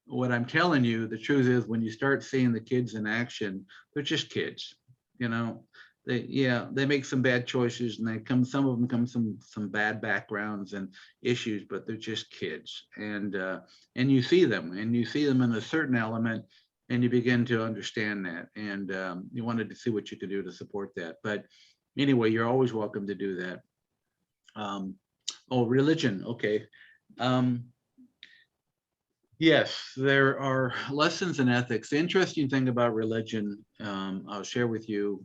what I'm telling you. The truth is, when you start seeing the kids in action, they're just kids. They make some bad choices, and some of them come from some bad backgrounds and issues, but they're just kids. And you see them in a certain element, and you begin to understand that. And you wanted to see what you could do to support that. But anyway, you're always welcome to do that. Religion. Okay. Yes, there are lessons in ethics. The interesting thing about religion, I'll share with you,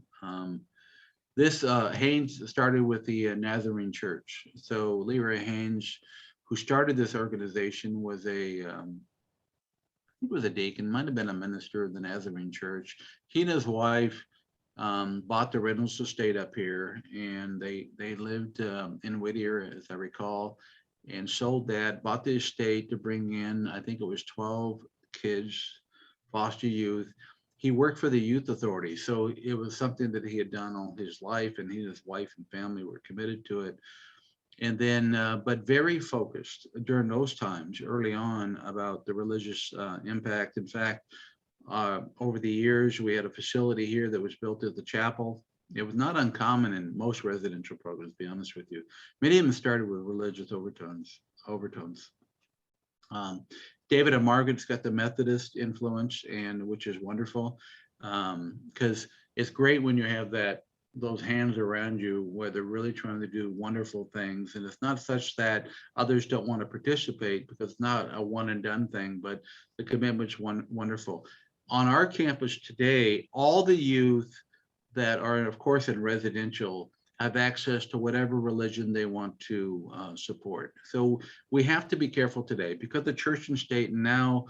This Haynes started with the Nazarene Church. So Leroy Haynes, who started this organization, was he was a deacon, might have been a minister of the Nazarene Church. He and his wife bought the Reynolds estate up here, and they lived in Whittier, as I recall, and sold that, bought the estate to bring in, I think it was 12 kids, foster youth. He worked for the youth authority, so it was something that he had done all his life, and he and his wife and family were committed to it. And then, but very focused during those times, early on, about the religious impact. In fact, over the years, we had a facility here that was built as the chapel. It was not uncommon in most residential programs, to be honest with you. Many of them started with religious overtones. David and Margaret's got the Methodist influence, and which is wonderful, because it's great when you have those hands around you where they're really trying to do wonderful things. And it's not such that others don't want to participate, because it's not a one and done thing, but the commitment's wonderful. On our campus today, all the youth that are, of course, in residential have access to whatever religion they want to support. So we have to be careful today, because the church and state now,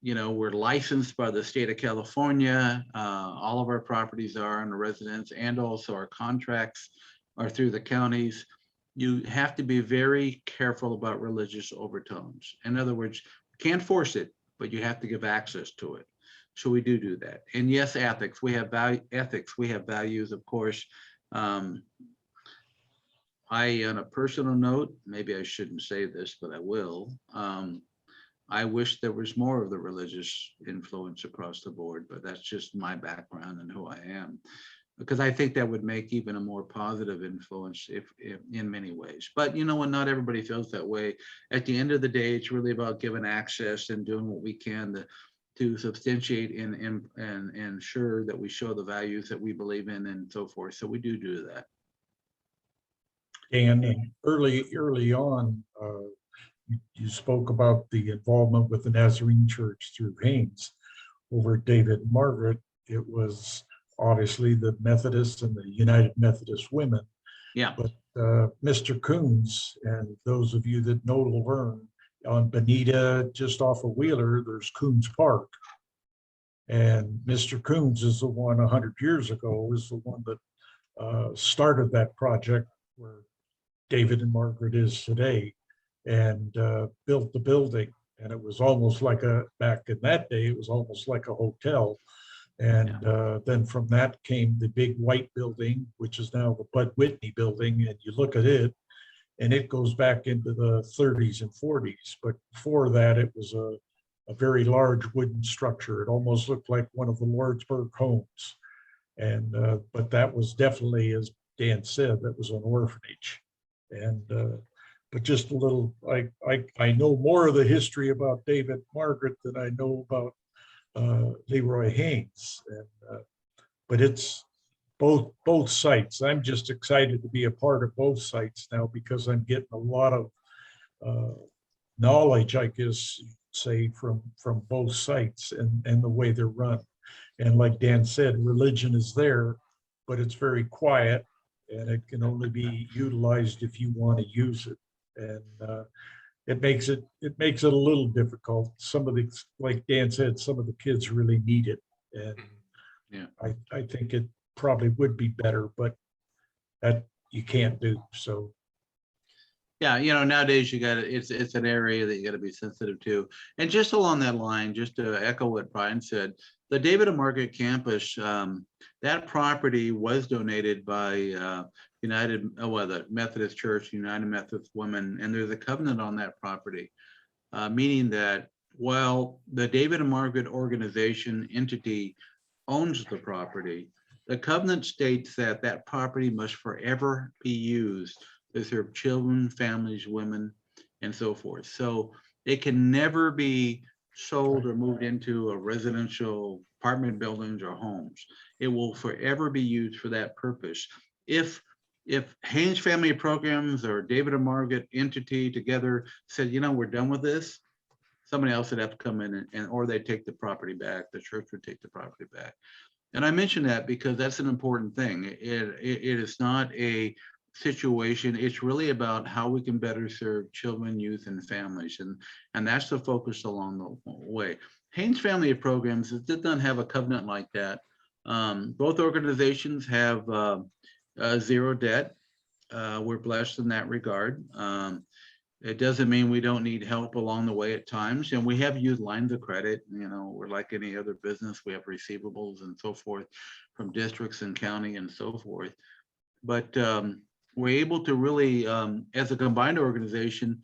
we're licensed by the state of California. All of our properties are in the residence, and also our contracts are through the counties. You have to be very careful about religious overtones. In other words, you can't force it, but you have to give access to it. So we do that. And yes, ethics, we have values, of course. On a personal note, maybe I shouldn't say this, but I will. I wish there was more of the religious influence across the board, but that's just my background and who I am, because I think that would make even a more positive influence if in many ways. But not everybody feels that way. At the end of the day, it's really about giving access and doing what we can to substantiate and ensure that we show the values that we believe in and so forth. So we do that. And early on, you spoke about the involvement with the Nazarene Church through Haynes. Over David and Margaret, it was obviously the Methodists and the United Methodist Women. Yeah. But Mr. Coons, and those of you that know Laverne, on Bonita, just off of Wheeler, there's Coons Park. And Mr. Coons is the one 100 years ago, is the one that started that project where David and Margaret is today, and built the building. And it was almost like back in that day, it was almost like a hotel. And then from that came the big white building, which is now the Bud Whitney building. And you look at it, and it goes back into the 30s and 40s. But before that, it was a very large wooden structure. It almost looked like one of the Lordsburg homes. And but that was definitely, as Dan said, that was an orphanage. And but just a little, I know more of the history about David and Margaret than I know about Leroy Haynes. And but it's both sites. I'm just excited to be a part of both sites now, because I'm getting a lot of knowledge, I guess you'd say, from both sites and the way they're run. And like Dan said, religion is there, but it's very quiet, and it can only be utilized if you want to use it. And it makes it a little difficult. Some of the, like Dan said, some of the kids really need it. And yeah, I think it probably would be better, but that you can't do. So yeah, nowadays it's an area that you got to be sensitive to. And just along that line, just to echo what Brian said, the David and Margaret campus, that property was donated by the Methodist Church, United Methodist Women, and there's a covenant on that property, meaning that while the David and Margaret organization entity owns the property, the covenant states that that property must forever be used to serve children, families, women, and so forth. So it can never be sold or moved into a residential apartment buildings or homes. It will forever be used for that purpose. If Haynes Family of Programs or David and Margaret entity together said, we're done with this, somebody else would have to come in and or they take the property back. The church would take the property back. And I mention that because that's an important thing. It is not a situation. It's really about how we can better serve children, youth, and families. And that's the focus along the way. Haynes Family of Programs did not have a covenant like that. Both organizations have zero debt. We're blessed in that regard. It doesn't mean we don't need help along the way at times. And we have used lines of credit. You know, we're like any other business. We have receivables and so forth from districts and county and so forth. But we're able to really, as a combined organization,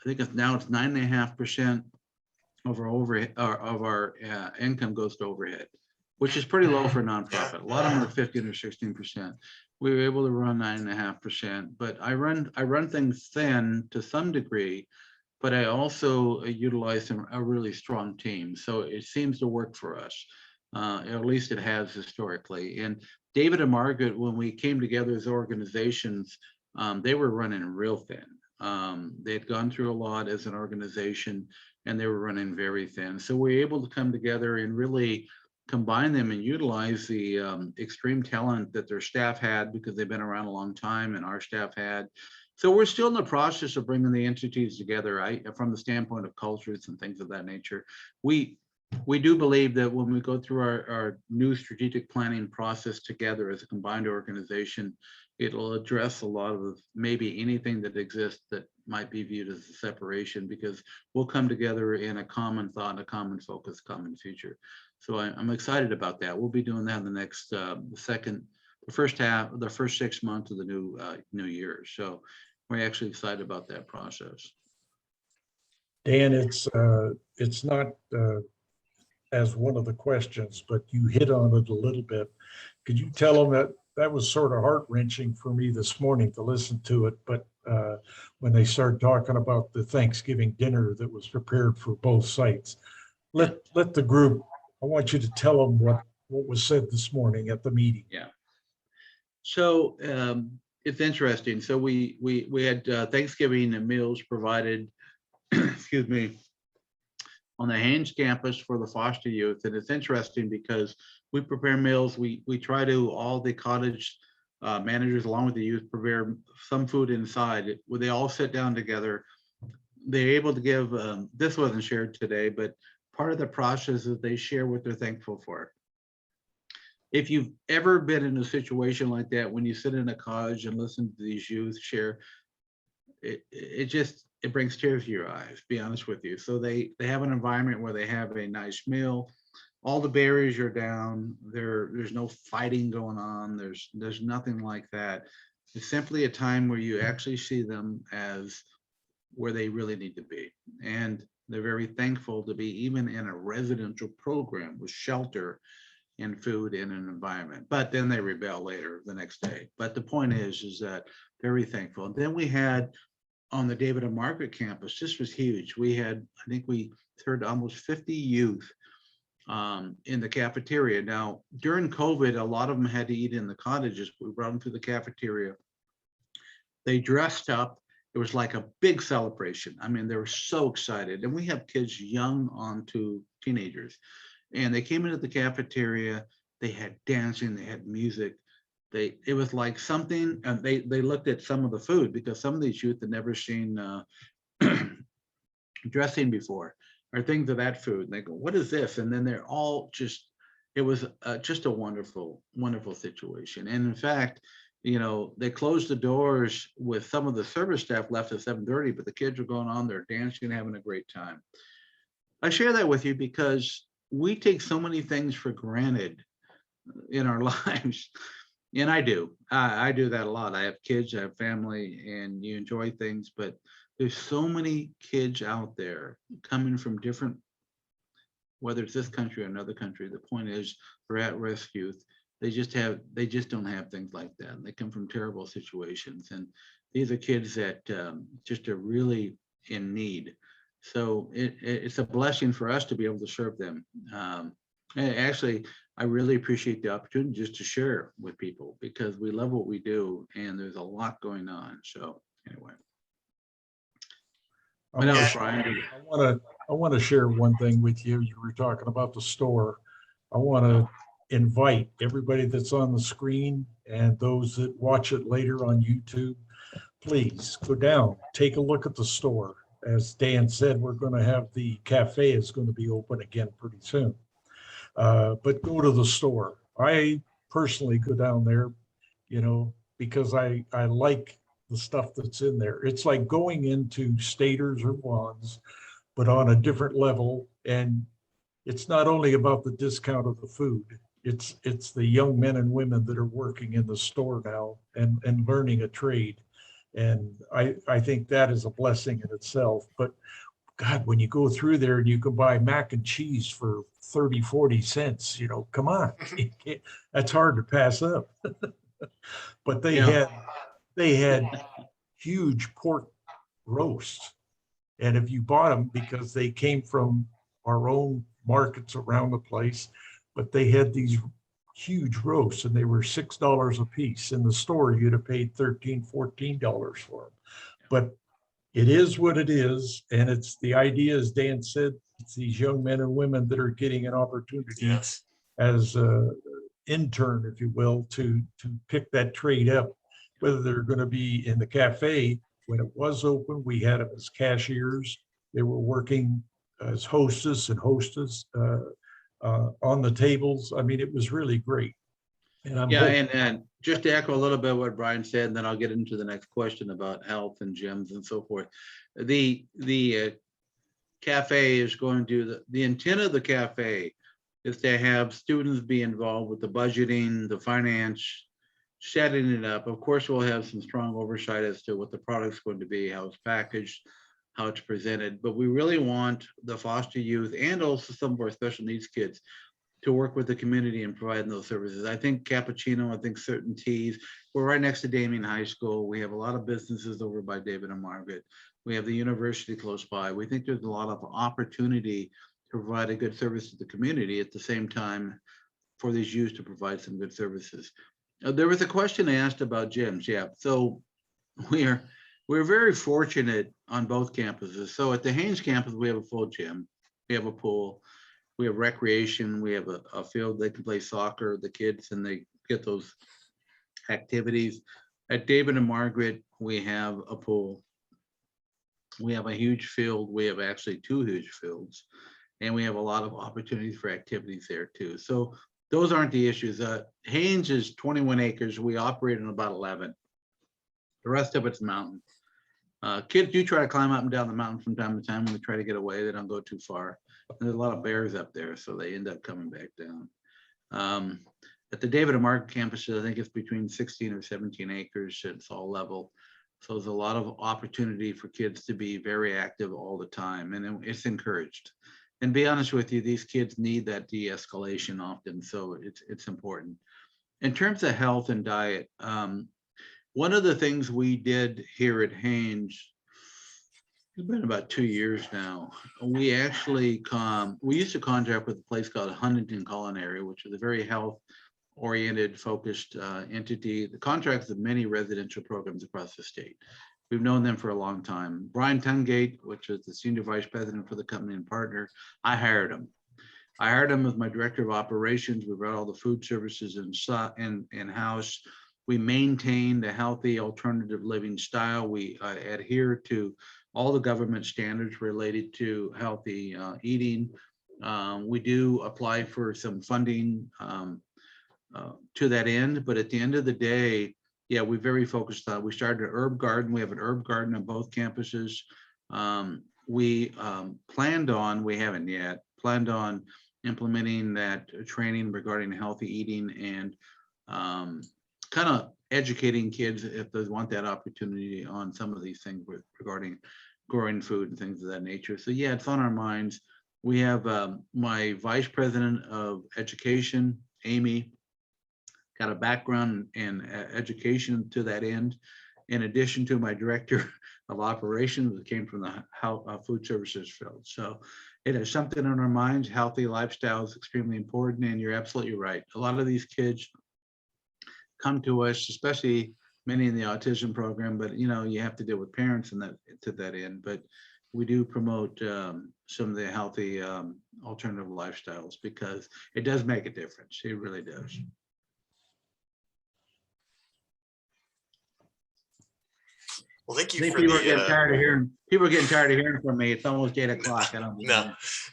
I think it's 9.5% of our overhead, of our income goes to overhead, which is pretty low for a nonprofit. A lot of them are 15 or 16%. We were able to run 9.5%, but I run things thin to some degree, but I also utilize a really strong team. So it seems to work for us. At least it has historically. And David and Margaret, when we came together as organizations, they were running real thin. They had gone through a lot as an organization, and they were running very thin. So we were able to come together and really combine them and utilize the extreme talent that their staff had, because they've been around a long time and our staff had. So we're still in the process of bringing the entities together, from the standpoint of cultures and things of that nature. We do believe that when we go through our new strategic planning process together as a combined organization, it'll address a lot of maybe anything that exists that might be viewed as a separation, because we'll come together in a common thought, a common focus, common future. So I'm excited about that. We'll be doing that in the next the first 6 months of the new year. So we're actually excited about that process. Dan, it's not as one of the questions, but you hit on it a little bit. Could you tell them that was sort of heart-wrenching for me this morning to listen to it, but when they started talking about the Thanksgiving dinner that was prepared for both sites, let the group, I want you to tell them what was said this morning at the meeting. Yeah. So it's interesting. So we had Thanksgiving and meals provided, excuse me, on the Haynes campus for the foster youth. And it's interesting because we prepare meals. We try to, all the cottage managers along with the youth, prepare some food inside where they all sit down together. They're able to give, this wasn't shared today, but part of the process is they share what they're thankful for. If you've ever been in a situation like that, when you sit in a cottage and listen to these youth share, it brings tears to your eyes, be honest with you. So they have an environment where they have a nice meal. All the barriers are down. There's no fighting going on. There's nothing like that. It's simply a time where you actually see them as where they really need to be. And they're very thankful to be even in a residential program with shelter and food in an environment. But then they rebel later the next day. But the point is that very thankful. And then we had on the David and Margaret campus, this was huge. We had, I think we served almost 50 youth in the cafeteria. Now, during COVID, a lot of them had to eat in the cottages. We brought them to the cafeteria. They dressed up. It was like a big celebration. I mean, they were so excited. And we have kids young on to teenagers. And they came into the cafeteria. They had dancing, they had music. It was like something, and they looked at some of the food, because some of these youth had never seen dressing before or things of that food. And they go, what is this? And then they're all just, it was just a wonderful, wonderful situation. And in fact, you know, they closed the doors with some of the service staff left at 7:30, but the kids were going on, they're dancing, having a great time. I share that with you because we take so many things for granted in our lives. And I do that a lot. I have kids, I have family, and you enjoy things, but there's so many kids out there coming from different, whether it's this country or another country. The point is, for at-risk youth, they just don't have things like that. And they come from terrible situations. And these are kids that just are really in need. So it's a blessing for us to be able to serve them. Actually, I really appreciate the opportunity just to share with people, because we love what we do and there's a lot going on. So anyway. What else, Brian? I want to share one thing with you. You were talking about the store. I want to invite everybody that's on the screen and those that watch it later on YouTube, please go down, take a look at the store. As Dan said, we're going to have the cafe is going to be open again pretty soon. But go to the store. I personally go down there, you know, because I like the stuff that's in there. It's like going into Staters or Wands, but on a different level. And it's not only about the discount of the food. It's the young men and women that are working in the store now and learning a trade. And I think that is a blessing in itself. But God, when you go through there and you can buy mac and cheese for 30, 40 cents, you know, come on, that's hard to pass up. But they had huge pork roasts. And if you bought them, because they came from our own markets around the place, but they had these huge roasts and they were $6 a piece. In the store, you'd have paid $13, $14 for them. But it is what it is. And it's the idea, as Dan said, it's these young men and women that are getting an opportunity Yes. as a intern, if you will, to pick that trade up, whether they're going to be in the cafe. When it was open, we had them as cashiers. They were working as hostess and hostess on the tables. I mean, it was really great. And I'm hoping- and just to echo a little bit what Brian said, and then I'll get into the next question about health and gyms and so forth. The cafe is going to, the intent of the cafe is to have students be involved with the budgeting, the finance, setting it up. Of course, we'll have some strong oversight as to what the product's going to be, how it's packaged, how it's presented, but we really want the foster youth and also some of our special needs kids to work with the community and providing those services. I think Cappuccino, I think certain teas, we're right next to Damien High School. We have a lot of businesses over by David and Margaret. We have the university close by. We think there's a lot of opportunity to provide a good service to the community at the same time for these youth to provide some good services. There was a question asked about gyms. Yeah, so we're very fortunate on both campuses. So at the Haynes campus, we have a full gym. We have a pool. We have recreation. We have a field they can play soccer, the kids, and they get those activities. At David and Margaret, we have a pool. We have a huge field. We have actually 2 huge fields, and we have a lot of opportunities for activities there too. So those aren't the issues. Haynes is 21 acres. We operate on about 11. The rest of it's mountain. Kids do try to climb up and down the mountain from time to time when we try to get away. They don't go too far. And there's a lot of bears up there, so they end up coming back down. At the David and Margaret campuses, I think it's between 16 or 17 acres. It's all level. So there's a lot of opportunity for kids to be very active all the time, and it's encouraged. And be honest with you, these kids need that de-escalation often, so it's important. In terms of health and diet, one of the things we did here at Haynes, it's been about 2 years now. We actually we used to contract with a place called Huntington Culinary, which is a very health-oriented, focused entity. The contracts of many residential programs across the state. We've known them for a long time. Brian Tungate, which is the senior vice president for the company and partner, I hired him. I hired him as my director of operations. We brought all the food services in-house. We maintained a healthy alternative living style. We adhere to all the government standards related to healthy eating. We do apply for some funding to that end, but at the end of the day, yeah, we're very focused on, we started an herb garden. We have an herb garden on both campuses. We we haven't yet, planned on implementing that training regarding healthy eating and kind of educating kids if they want that opportunity on some of these things regarding growing food and things of that nature. So yeah, it's on our minds. We have my vice president of education, Amy, got a background in education to that end, in addition to my director of operations that came from the food services field. So it is something on our minds. Healthy lifestyle is extremely important, and you're absolutely right. A lot of these kids come to us, especially many in the autism program, but you know, you have to deal with parents and that to that end. But we do promote some of the healthy alternative lifestyles, because it does make a difference. It really does. Well, thank I you think for people are getting the, tired of hearing. People are getting tired of hearing from me. It's almost 8 o'clock. I don't.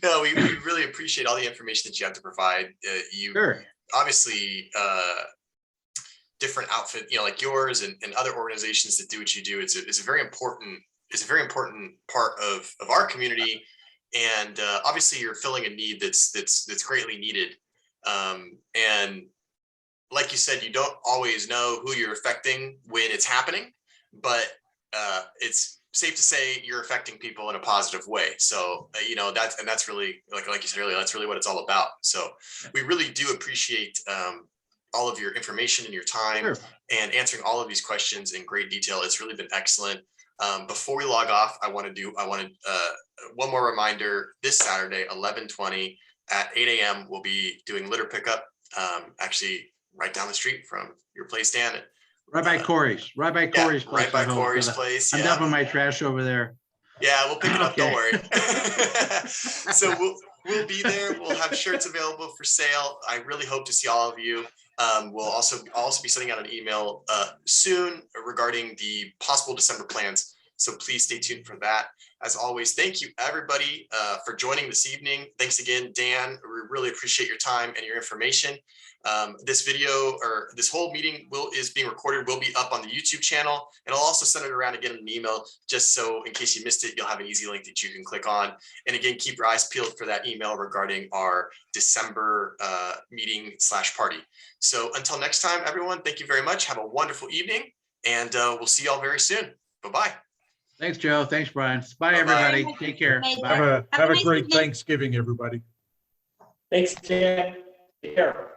no, we really appreciate all the information that you have to provide. You Sure. obviously, different outfit, like yours and other organizations that do what you do. It's a very important part of our community. And obviously you're filling a need that's greatly needed. And like you said, you don't always know who you're affecting when it's happening, but it's safe to say you're affecting people in a positive way. So, that's really, like you said earlier, that's really what it's all about. So we really do appreciate all of your information and your time. Sure. And answering all of these questions in great detail. It's really been excellent. Before we log off, I want one more reminder. This Saturday, 11/20 at 8 a.m. we'll be doing litter pickup, actually right down the street from your place, Dan. Right by Corey's. Right by Corey's place. Right by I hope, Corey's 'cause place. I'm Yeah. dumping my trash over there. Yeah, we'll pick it up. Don't Okay. worry. So we'll be there. We'll have shirts available for sale. I really hope to see all of you. We'll also be sending out an email soon regarding the possible December plans. So please stay tuned for that. As always, thank you everybody for joining this evening. Thanks again, Dan. We really appreciate your time and your information. This video, or this whole meeting, is being recorded, will be up on the YouTube channel, and I'll also send it around again in an email, just so in case you missed it, you'll have an easy link that you can click on. And again, keep your eyes peeled for that email regarding our December meeting/party. So until next time, everyone, thank you very much. Have a wonderful evening, and we'll see y'all very soon. Bye-bye. Thanks, Joe. Thanks, Brian. Bye, Bye-bye. everybody. Take care. Bye. Bye. Have a Have a nice great evening. Thanksgiving, everybody. Thanks, Jack. Take care.